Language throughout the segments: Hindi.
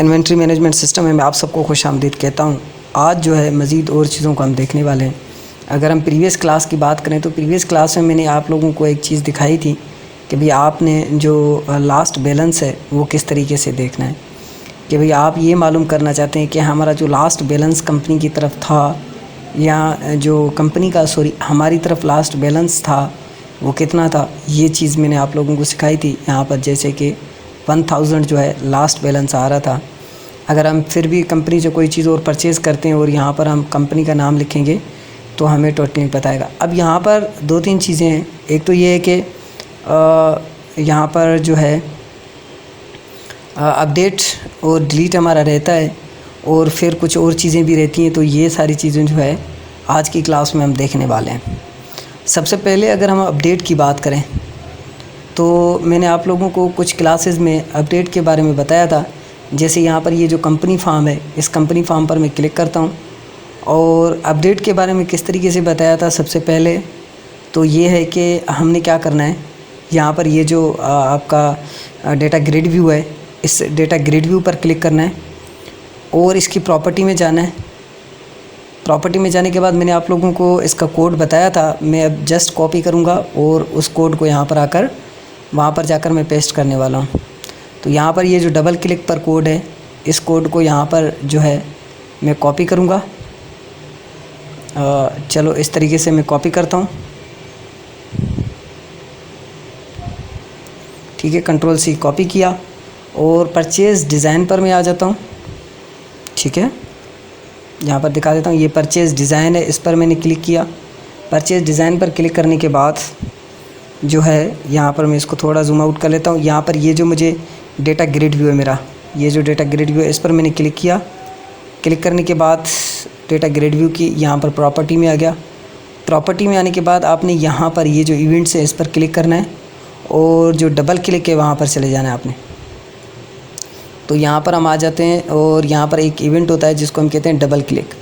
इन्वेंट्री मैनेजमेंट सिस्टम में मैं आप सबको खुशामदीद कहता हूँ। आज जो है मज़ीद और चीज़ों को हम देखने वाले हैं। अगर हम प्रीवियस क्लास की बात करें तो प्रीवियस क्लास में मैंने आप लोगों को एक चीज़ दिखाई थी कि भाई आपने जो लास्ट बैलेंस है वो किस तरीके से देखना है, कि भाई आप ये मालूम करना चाहते हैं कि हमारा जो लास्ट बैलेंस कंपनी की तरफ था या जो कंपनी का हमारी तरफ लास्ट बैलेंस था वो कितना था। ये चीज़ मैंने आप लोगों को सिखाई थी। यहाँ पर जैसे कि 1000 जो है लास्ट बैलेंस आ रहा था। अगर हम फिर भी कंपनी से कोई चीज़ और परचेज़ करते हैं और यहाँ पर हम कंपनी का नाम लिखेंगे तो हमें टोटली पता आएगा। अब यहाँ पर 2-3 चीज़ें हैं। एक तो ये है कि यहाँ पर जो है अपडेट और डिलीट हमारा रहता है और फिर कुछ और चीज़ें भी रहती हैं। तो ये सारी चीज़ें जो है आज की क्लास में हम देखने वाले हैं। सबसे पहले अगर हम अपडेट की बात करें तो मैंने आप लोगों को कुछ क्लासेस में अपडेट के बारे में बताया था। जैसे यहाँ पर ये जो कंपनी फार्म है, इस कंपनी फार्म पर मैं क्लिक करता हूँ और अपडेट के बारे में किस तरीके से बताया था। सबसे पहले तो ये है कि हमने क्या करना है, यहाँ पर ये जो आपका डेटा ग्रिड व्यू है, इस डेटा ग्रिड व्यू पर क्लिक करना है और इसकी प्रॉपर्टी में जाना है। प्रॉपर्टी में जाने के बाद मैंने आप लोगों को इसका कोड बताया था। मैं अब जस्ट कॉपी करूँगा और उस कोड को यहाँ पर आकर वहाँ पर जाकर मैं पेस्ट करने वाला हूँ। तो यहाँ पर ये जो डबल क्लिक पर कोड है, इस कोड को यहाँ पर जो है मैं कॉपी करूँगा। चलो इस तरीके से मैं कॉपी करता हूँ। ठीक है, Ctrl+C कॉपी किया और परचेज़ डिज़ाइन पर मैं आ जाता हूँ। ठीक है, यहाँ पर दिखा देता हूँ। ये परचेज़ डिज़ाइन है, इस पर मैंने क्लिक किया। परचेज़ डिज़ाइन पर क्लिक करने के बाद जो है यहाँ पर मैं इसको थोड़ा जूम आउट कर लेता हूँ। यहाँ पर ये जो मुझे डेटा ग्रिड व्यू है मेरा, ये जो डेटा ग्रिड व्यू है, इस पर मैंने क्लिक किया। क्लिक करने के बाद डेटा ग्रिड व्यू की यहाँ पर प्रॉपर्टी में आ गया। प्रॉपर्टी में आने के बाद आपने यहाँ पर ये जो इवेंट्स है इस पर क्लिक करना है और जो डबल क्लिक है वहाँ पर चले जाना है आपने। तो यहाँ पर हम आ जाते हैं और यहाँ पर एक इवेंट होता है जिसको हम कहते हैं डबल क्लिक।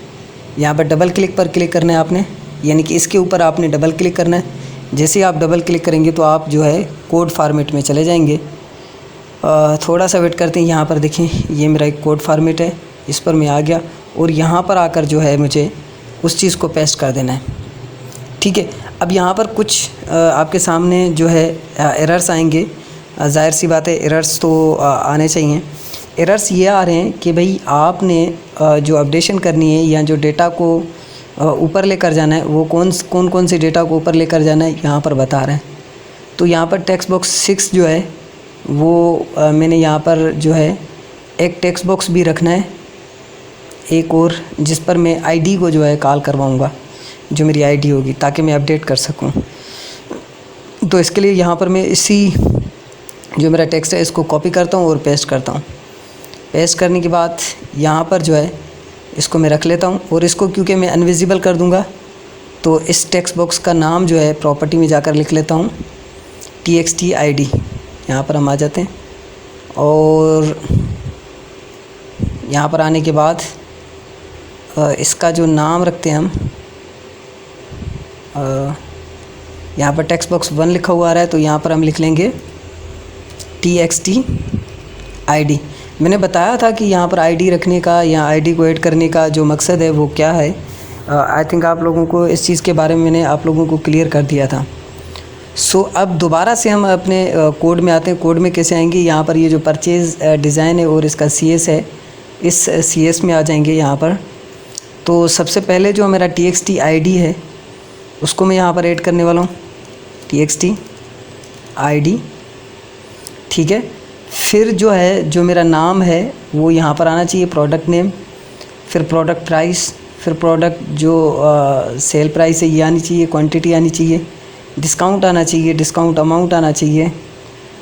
यहाँ पर डबल क्लिक पर क्लिक करना है आपने, यानी कि इसके ऊपर आपने डबल क्लिक करना है। जैसे ही आप डबल क्लिक करेंगे तो आप जो है कोड फॉर्मेट में चले जाएंगे। थोड़ा सा वेट करते हैं। यहाँ पर देखें, ये मेरा एक कोड फॉर्मेट है, इस पर मैं आ गया और यहाँ पर आकर जो है मुझे उस चीज़ को पेस्ट कर देना है। ठीक है, अब यहाँ पर कुछ आपके सामने जो है एरर्स आएंगे। ज़ाहिर सी बात है एरर्स तो आने चाहिए। एरर्स ये आ रहे हैं कि भाई आपने जो अपडेशन करनी है या जो डेटा को ऊपर लेकर जाना है वो कौन से डेटा को ऊपर लेकर जाना है यहाँ पर बता रहे हैं। तो यहाँ पर टेक्स्ट बॉक्स 6 जो है वो मैंने यहाँ पर जो है एक टेक्स्ट बॉक्स भी रखना है एक और, जिस पर मैं आईडी को जो है कॉल करवाऊँगा, जो मेरी आईडी होगी, ताकि मैं अपडेट कर सकूँ। तो इसके लिए यहाँ पर मैं इसी जो मेरा टेक्स्ट है इसको कॉपी करता हूँ और पेस्ट करता हूँ। पेस्ट करने के बाद यहाँ पर जो है इसको मैं रख लेता हूँ और इसको क्योंकि मैं अनविजिबल कर दूँगा तो इस टेक्स्ट बॉक्स का नाम जो है प्रॉपर्टी में जाकर लिख लेता हूँ txt id। यहाँ पर हम आ जाते हैं और यहाँ पर आने के बाद इसका जो नाम रखते हैं हम, यहाँ पर टेक्स्ट बॉक्स 1 लिखा हुआ आ रहा है तो यहाँ पर हम लिख लेंगे txt id। मैंने बताया था कि यहाँ पर आईडी रखने का या आईडी को ऐड करने का जो मकसद है वो क्या है। आई थिंक आप लोगों को इस चीज़ के बारे में मैंने आप लोगों को क्लियर कर दिया था। सो अब दोबारा से हम अपने कोड में आते हैं। कोड में कैसे आएंगे, यहाँ पर ये जो परचेज़ डिज़ाइन है और इसका CS है, इस CS में आ जाएंगे यहाँ पर। तो सबसे पहले जो मेरा txt id है उसको मैं यहाँ पर ऐड करने वाला हूँ, txt id। ठीक है, फिर जो है जो मेरा नाम है वो यहाँ पर आना चाहिए, प्रोडक्ट नेम, फिर प्रोडक्ट प्राइस, फिर प्रोडक्ट जो सेल प्राइस है ये आनी चाहिए, क्वांटिटी आनी चाहिए, डिस्काउंट आना चाहिए, डिस्काउंट अमाउंट आना चाहिए।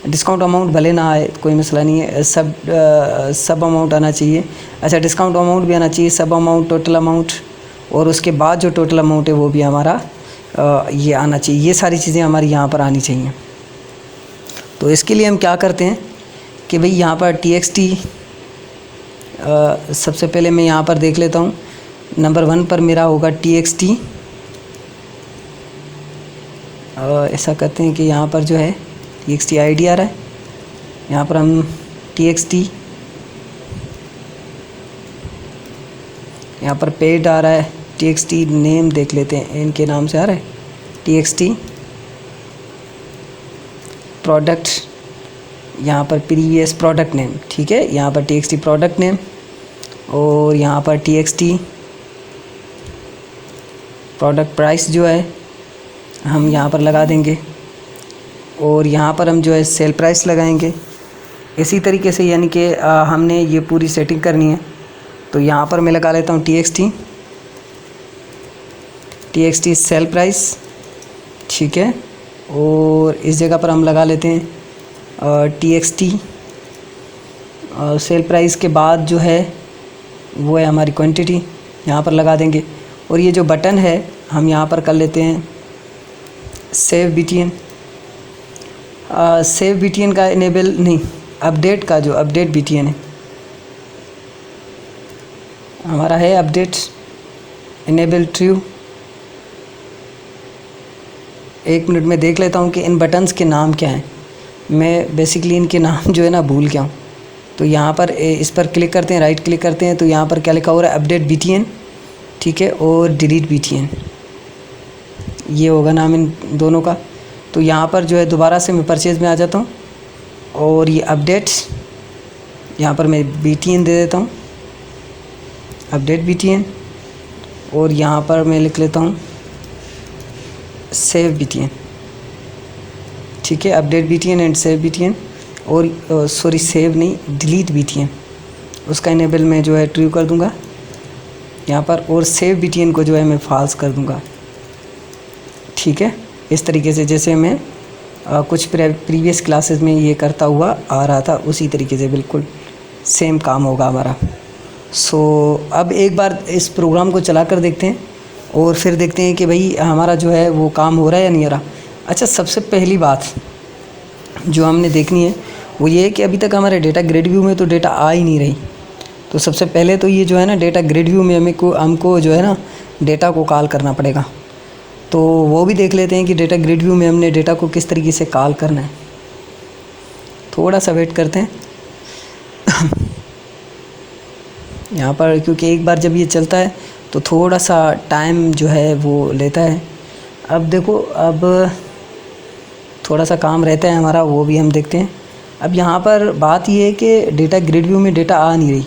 डिस्काउंट अमाउंट भले ना आए कोई मसला नहीं है, सब अमाउंट आना चाहिए। अच्छा, डिस्काउंट अमाउंट भी आना चाहिए, सब अमाउंट, टोटल अमाउंट, और उसके बाद जो टोटल अमाउंट है वो भी हमारा ये आना चाहिए। ये सारी चीज़ें हमारी यहाँ पर आनी चाहिए। तो इसके लिए हम क्या करते हैं कि भाई यहाँ पर txt सबसे पहले मैं यहाँ पर देख लेता हूँ। नंबर 1 पर मेरा होगा txt। ऐसा करते हैं कि यहाँ पर जो है txt id आ रहा है, यहाँ पर हम txt यहाँ पर पेड आ रहा है, txt नेम देख लेते हैं, इनके नाम से आ रहा है txt प्रोडक्ट, यहाँ पर प्रीवियस प्रोडक्ट नेम, ठीक है, यहाँ पर txt प्रोडक्ट नेम और यहाँ पर txt प्रोडक्ट प्राइस जो है हम यहाँ पर लगा देंगे और यहाँ पर हम जो है सेल प्राइस लगाएंगे। इसी तरीके से यानी कि हमने ये पूरी सेटिंग करनी है। तो यहाँ पर मैं लगा लेता हूँ txt सेल प्राइस, ठीक है, और इस जगह पर हम लगा लेते हैं txt सेल प्राइस के बाद जो है वो है हमारी क्वांटिटी, यहाँ पर लगा देंगे। और ये जो बटन है हम यहाँ पर कर लेते हैं सेव btn, सेव btn का इनेबल नहीं, अपडेट का जो अपडेट btn है हमारा है अपडेट इनेबल ट्रू। एक मिनट में देख लेता हूँ कि इन बटन्स के नाम क्या हैं। मैं बेसिकली इनके नाम जो है ना भूल गया हूँ। तो यहाँ पर इस पर क्लिक करते हैं, राइट क्लिक करते हैं, तो यहाँ पर क्या लिखा हो रहा है अपडेट btn, ठीक है, और डिलीट btn, ये होगा नाम इन दोनों का। तो यहाँ पर जो है दोबारा से मैं परचेज़ में आ जाता हूँ और ये अपडेट, यहाँ पर मैं btn दे देता हूँ, अपडेट btn, और यहाँ पर मैं लिख लेता हूँ सेव btn, ठीक है, update btn and save btn, और सॉरी सेव नहीं डिलीट btn, उसका इनेबल मैं जो है ट्रू कर दूँगा यहाँ पर, और सेव btn को जो है मैं फॉल्स कर दूँगा, ठीक है। इस तरीके से जैसे मैं कुछ प्रीवियस क्लासेस में ये करता हुआ आ रहा था उसी तरीके से बिल्कुल सेम काम होगा हमारा। सो अब एक बार इस प्रोग्राम को चला कर देखते हैं और फिर देखते हैं कि भाई हमारा जो है वो काम हो रहा है या नहीं हो रहा। अच्छा, सबसे पहली बात जो हमने देखनी है वो ये है कि अभी तक हमारे डेटा ग्रिड व्यू में तो डेटा आ ही नहीं रही। तो सबसे पहले तो ये जो है ना डेटा ग्रिड व्यू में हमको जो है ना डेटा को कॉल करना पड़ेगा। तो वो भी देख लेते हैं कि डेटा ग्रिड व्यू में हमने डेटा को किस तरीके से कॉल करना है। थोड़ा सा वेट करते हैं यहाँ पर, क्योंकि एक बार जब ये चलता है तो थोड़ा सा टाइम जो है वो लेता है। अब देखो, अब थोड़ा सा काम रहता है हमारा, वो भी हम देखते हैं। अब यहाँ पर बात ये है कि डेटा ग्रिड व्यू में डेटा आ नहीं रही,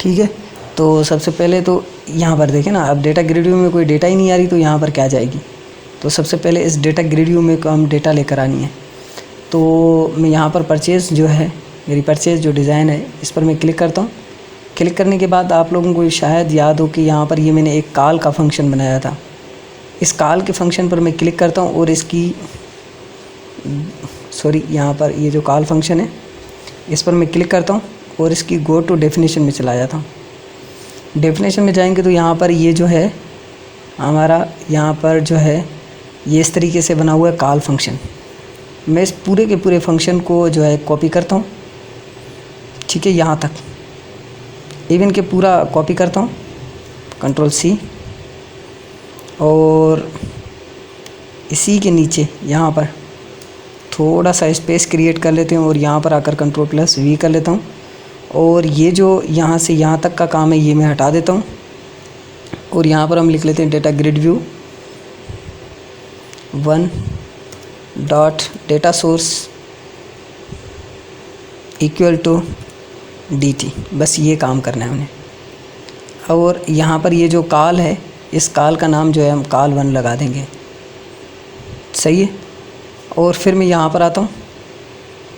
ठीक है। तो सबसे पहले तो यहाँ पर देखें ना, अब डेटा ग्रिड व्यू में कोई डेटा ही नहीं आ रही, तो यहाँ पर क्या जाएगी। तो सबसे पहले इस डेटा ग्रिड व्यू में हम डेटा लेकर आनी है। तो मैं यहाँ पर परचेज़ जो है, मेरी परचेज़ जो डिज़ाइन है, इस पर मैं क्लिक करता हूँ। क्लिक करने के बाद आप लोगों को शायद याद हो कि यहाँ पर ये मैंने एक कॉल का फंक्शन बनाया था। इस कॉल के फंक्शन पर मैं क्लिक करता हूँ और इसकी यहाँ पर ये जो कॉल फंक्शन है इस पर मैं क्लिक करता हूँ और इसकी गो टू डेफिनेशन में चला जाता हूँ। डेफिनेशन में जाएंगे तो यहाँ पर ये जो है हमारा, यहाँ पर जो है ये इस तरीके से बना हुआ है कॉल फंक्शन। मैं इस पूरे के पूरे फंक्शन को जो है कॉपी करता हूँ, ठीक है, यहाँ तक इवन के पूरा कॉपी करता हूँ, Ctrl+C, और इसी के नीचे यहाँ पर थोड़ा सा स्पेस क्रिएट कर लेते हैं और यहाँ पर आकर Ctrl+V कर लेता हूँ। और ये जो यहाँ से यहाँ तक का काम है ये मैं हटा देता हूँ और यहाँ पर हम लिख लेते हैं data grid view 1 dot data source equal to dt। बस ये काम करना है हमने। और यहाँ पर ये जो कॉल है, इस कॉल का नाम जो है हम call1 लगा देंगे, सही है। और फिर मैं यहाँ पर आता हूँ।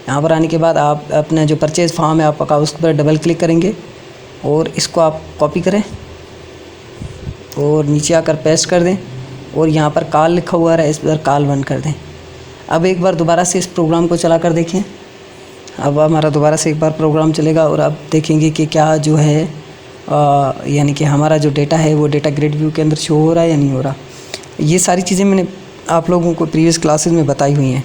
यहाँ पर आने के बाद आप अपना जो परचेज़ फॉर्म है आपका, उस पर डबल क्लिक करेंगे और इसको आप कॉपी करें और नीचे आकर पेस्ट कर दें और यहाँ पर कॉल लिखा हुआ है, इस पर call1 कर दें। अब एक बार दोबारा से इस प्रोग्राम को चला कर देखें। अब हमारा दोबारा से एक बार प्रोग्राम चलेगा और अब देखेंगे कि क्या जो है यानी कि हमारा जो डेटा है वो डेटा ग्रिड व्यू के अंदर शो हो रहा है या नहीं हो रहा। ये सारी चीज़ें मैंने आप लोगों को प्रीवियस क्लासेस में बताई हुई हैं।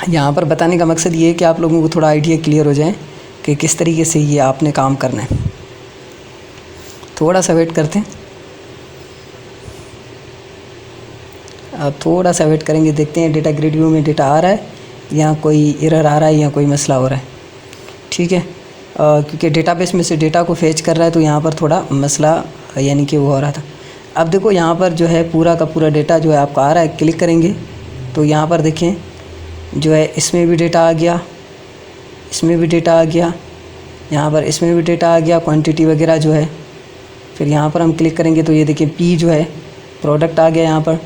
यहाँ पर बताने का मकसद ये है कि आप लोगों को थोड़ा आइडिया क्लियर हो जाए कि किस तरीके से ये आपने काम करना है। थोड़ा सा वेट करते हैं, अब थोड़ा सा वेट करेंगे, देखते हैं डेटा ग्रिड व्यू में डेटा आ रहा है या कोई एरर आ रहा है या कोई मसला हो रहा है, ठीक है। क्योंकि डेटाबेस में से डेटा को फेच कर रहा है, तो यहाँ पर थोड़ा मसला यानी कि वो हो रहा था। अब देखो यहाँ पर जो है पूरा का पूरा डेटा जो है आपका आ रहा है। क्लिक करेंगे तो यहाँ पर देखें जो है इसमें भी डेटा आ गया, इसमें भी डेटा आ गया, यहाँ पर इसमें भी डेटा आ गया, क्वांटिटी वगैरह जो है। फिर यहाँ पर हम क्लिक करेंगे तो ये देखिए पी जो है प्रोडक्ट आ गया, यहाँ पर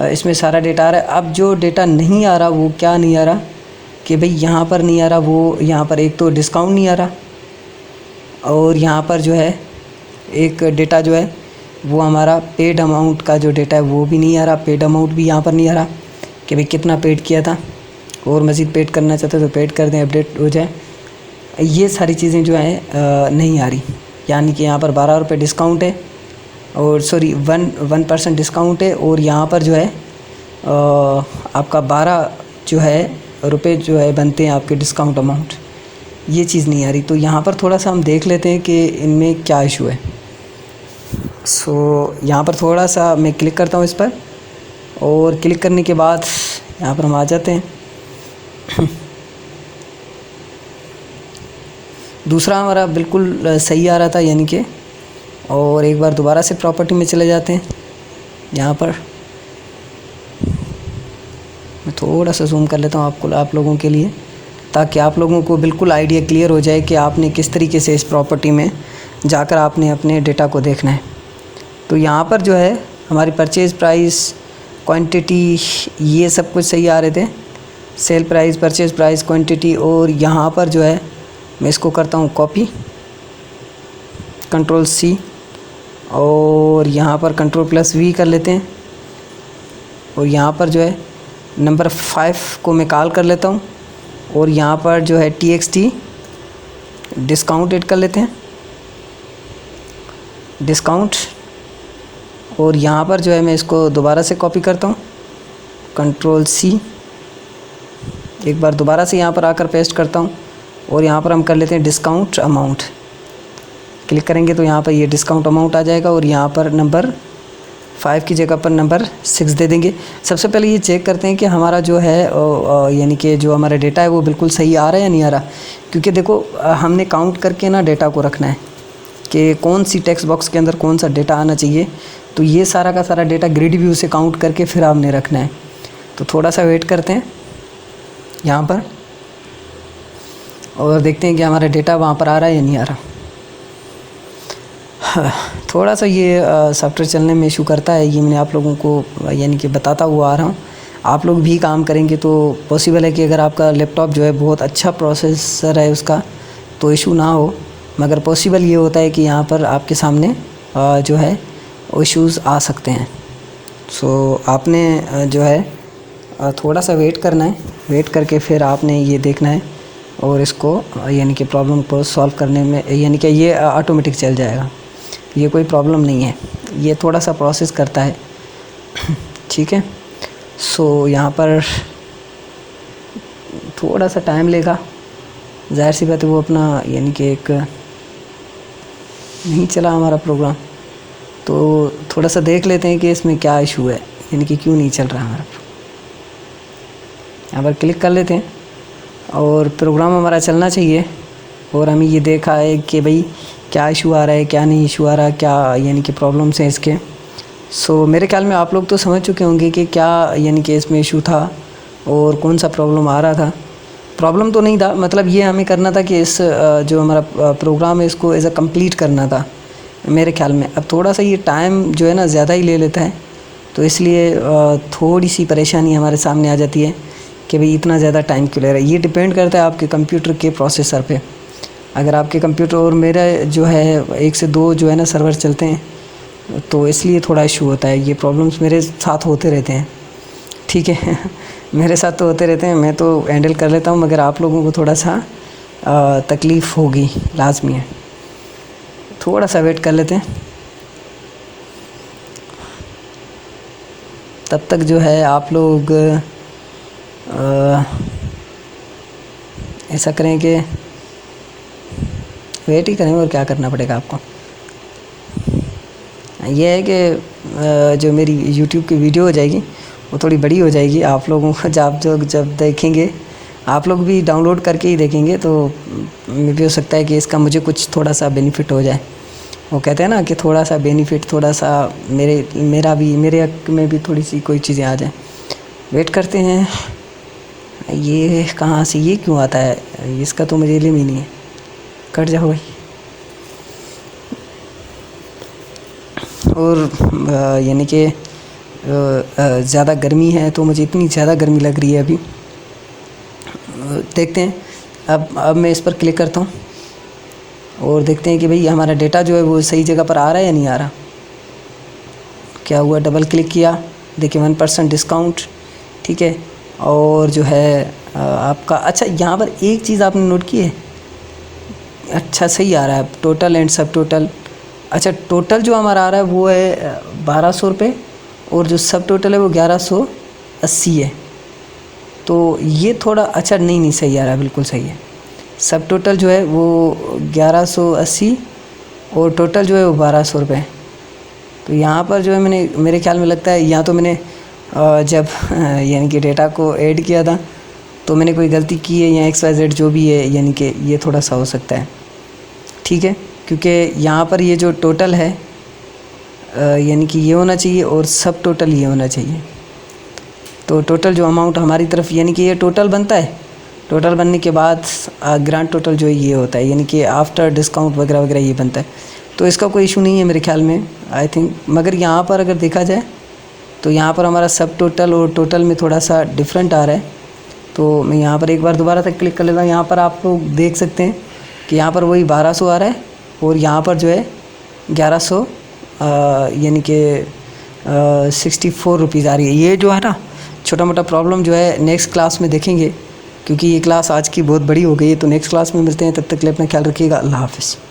इसमें सारा डेटा आ रहा है। अब जो डेटा नहीं आ रहा वो क्या नहीं आ रहा कि भाई यहाँ पर नहीं आ रहा, वो यहाँ पर एक तो डिस्काउंट नहीं आ रहा, और यहाँ पर जो है एक डेटा जो है वो हमारा पेड अमाउंट का जो डेटा है वो भी नहीं आ रहा। पेड अमाउंट भी यहाँ पर नहीं आ रहा कि भाई कितना पेड किया था, और मज़ीद पेड करना चाहते तो पेड कर दें, अपडेट हो जाए। ये सारी चीज़ें जो हैं नहीं आ रही। यानी कि यहाँ पर 12 रुपये डिस्काउंट है, और सॉरी 1% डिस्काउंट है, और यहाँ पर जो है आपका 12 जो है रुपये जो है बनते हैं आपके डिस्काउंट अमाउंट। ये चीज़ नहीं आ रही। तो यहाँ पर थोड़ा सा हम देख लेते हैं कि इनमें क्या इशू है। सो यहाँ पर थोड़ा सा मैं क्लिक करता हूँ इस पर, और क्लिक करने के बाद यहाँ पर हम आ जाते हैं। दूसरा हमारा बिल्कुल सही आ रहा था यानी कि, और एक बार दोबारा से प्रॉपर्टी में चले जाते हैं। यहाँ पर मैं थोड़ा सा जूम कर लेता हूँ आप लोगों के लिए, ताकि आप लोगों को बिल्कुल आइडिया क्लियर हो जाए कि आपने किस तरीके से इस प्रॉपर्टी में जाकर आपने अपने डेटा को देखना है। तो यहाँ पर जो है हमारी परचेज़ प्राइस, क्वांटिटी, ये सब कुछ सही आ रहे थे। Sale price, purchase price, quantity, और यहाँ पर जो है मैं इसको करता हूँ कॉपी, Ctrl+C, और यहाँ पर Ctrl+V कर लेते हैं, और यहाँ पर जो है नंबर 5 को मैं कॉल कर लेता हूँ, और यहाँ पर जो है TXT डिस्काउंट ऐड कर लेते हैं, डिस्काउंट, और यहाँ पर जो है मैं इसको दोबारा से कॉपी करता हूँ, Ctrl+C, एक बार दोबारा से यहाँ पर आकर पेस्ट करता हूँ, और यहाँ पर हम कर लेते हैं डिस्काउंट अमाउंट। क्लिक करेंगे तो यहाँ पर ये डिस्काउंट अमाउंट आ जाएगा, और यहाँ पर नंबर 5 की जगह पर नंबर 6 दे देंगे। सबसे पहले ये चेक करते हैं कि हमारा जो है यानी कि जो हमारा डेटा है वो बिल्कुल सही आ रहा है या नहीं आ रहा। क्योंकि देखो हमने काउंट करके ना डेटा को रखना है कि कौन सी टेक्स्ट बॉक्स के अंदर कौन सा डेटा आना चाहिए। तो ये सारा का सारा डेटा ग्रिड व्यू से काउंट करके फिर आपने रखना है। तो थोड़ा सा वेट करते हैं यहाँ पर, और देखते हैं कि हमारा डेटा वहाँ पर आ रहा है या नहीं आ रहा। थोड़ा सा ये सॉफ्टवेयर चलने में इशू करता है, ये मैंने आप लोगों को यानी कि बताता हुआ आ रहा हूँ। आप लोग भी काम करेंगे तो पॉसिबल है कि अगर आपका लैपटॉप जो है बहुत अच्छा प्रोसेसर है उसका, तो इशू ना हो। मगर पॉसिबल ये होता है कि यहाँ पर आपके सामने जो है इश्यूज़ आ सकते हैं। सो आपने जो है थोड़ा सा वेट करना है, वेट करके फिर आपने ये देखना है, और इसको यानी कि प्रॉब्लम को सॉल्व करने में यानी कि ये ऑटोमेटिक चल जाएगा। ये कोई प्रॉब्लम नहीं है, ये थोड़ा सा प्रोसेस करता है। ठीक है। सो यहाँ पर थोड़ा सा टाइम लेगा, ज़ाहिर सी बात है वो अपना यानी कि एक नहीं चला हमारा प्रोग्राम। तो थोड़ा सा देख लेते हैं कि इसमें क्या इशू है, यानी कि क्यों नहीं चल रहा हमारा। यहाँ पर क्लिक कर लेते हैं, और प्रोग्राम हमारा चलना चाहिए। और हमें ये देखा है कि भाई क्या इशू आ रहा है, क्या नहीं इशू आ रहा, क्या यानी कि प्रॉब्लम्स हैं इसके। सो मेरे ख्याल में आप लोग तो समझ चुके होंगे कि क्या यानी कि इसमें इशू था और कौन सा प्रॉब्लम आ रहा था। प्रॉब्लम तो नहीं था, मतलब ये हमें करना था कि इस जो हमारा प्रोग्राम है इसको एज अ कंप्लीट करना था मेरे ख्याल में। अब थोड़ा सा ये टाइम जो है ना ज़्यादा ही ले लेता है, तो इसलिए थोड़ी सी परेशानी हमारे सामने आ जाती है कि भाई इतना ज़्यादा टाइम क्यों ले रहा है। ये डिपेंड करता है आपके कंप्यूटर के प्रोसेसर पे। अगर आपके कंप्यूटर और मेरा जो है 1 से 2 जो है ना सर्वर चलते हैं, तो इसलिए थोड़ा इशू होता है। ये प्रॉब्लम्स मेरे साथ होते रहते हैं, ठीक है। मेरे साथ तो होते रहते हैं, मैं तो हैंडल कर लेता हूँ, मगर आप लोगों को थोड़ा सा तकलीफ़ होगी, लाजमी है। थोड़ा सा वेट कर लेते हैं, तब तक जो है आप लोग ऐसा करें कि वेट ही करें, और क्या करना पड़ेगा आपको। यह है कि जो मेरी YouTube की वीडियो हो जाएगी वो थोड़ी बड़ी हो जाएगी। आप लोगों को जब देखेंगे आप लोग भी डाउनलोड करके ही देखेंगे तो मे भी हो सकता है कि इसका मुझे कुछ थोड़ा सा बेनिफिट हो जाए। वो कहते हैं ना कि थोड़ा सा बेनिफिट, थोड़ा सा मेरे हक में भी थोड़ी सी कोई चीज़ें आ जाए। वेट करते हैं। ये कहाँ से, ये क्यों आता है, इसका तो मुझे इल्म ही नहीं है। कट जाओ भाई। और यानी कि ज़्यादा गर्मी है तो मुझे इतनी ज़्यादा गर्मी लग रही है अभी। देखते हैं। अब मैं इस पर क्लिक करता हूँ और देखते हैं कि भाई हमारा डेटा जो है वो सही जगह पर आ रहा है या नहीं आ रहा। क्या हुआ, डबल क्लिक किया, देखिए 1% डिस्काउंट, ठीक है। और जो है आपका, अच्छा यहाँ पर एक चीज़ आपने नोट की है, अच्छा सही आ रहा है टोटल एंड सब टोटल। अच्छा टोटल जो हमारा आ रहा है वो है 1200 रुपये और जो सब टोटल है वो 1180 है। तो ये थोड़ा अच्छा नहीं सही आ रहा है, बिल्कुल सही है। सब टोटल जो है वो 1180 और टोटल जो है वो 1200 रुपये। तो यहाँ पर जो है मैंने, मेरे ख्याल में लगता है यहाँ तो मैंने जब यानी कि डेटा को ऐड किया था तो मैंने कोई गलती की है, या XYZ जो भी है, यानी कि ये थोड़ा सा हो सकता है, ठीक है। क्योंकि यहाँ पर ये जो टोटल है यानी कि ये होना चाहिए और सब टोटल ये होना चाहिए। तो टोटल जो अमाउंट हमारी तरफ, यानी कि ये टोटल बनता है, टोटल बनने के बाद ग्रांड टोटल जो है ये होता है, यानी कि आफ्टर डिस्काउंट वगैरह वगैरह ये बनता है। तो इसका कोई इशू नहीं है मेरे ख्याल में, आई थिंक। मगर यहाँ पर अगर देखा जाए तो यहाँ पर हमारा सब टोटल और टोटल में थोड़ा सा डिफरेंट आ रहा है। तो मैं यहाँ पर एक बार दोबारा तक क्लिक कर लेता हूँ। यहाँ पर आप लोग देख सकते हैं कि यहाँ पर वही 1200 आ रहा है और यहाँ पर जो है 1100 यानी कि 64 रुपीज़ आ रही है। ये जो है ना छोटा मोटा प्रॉब्लम जो है नेक्स्ट क्लास में देखेंगे, क्योंकि ये क्लास आज की बहुत बड़ी हो गई है। तो नेक्स्ट क्लास में मिलते हैं, तब तक के लिए अपना ख्याल रखिएगा। अल्लाह हाफ़िज़।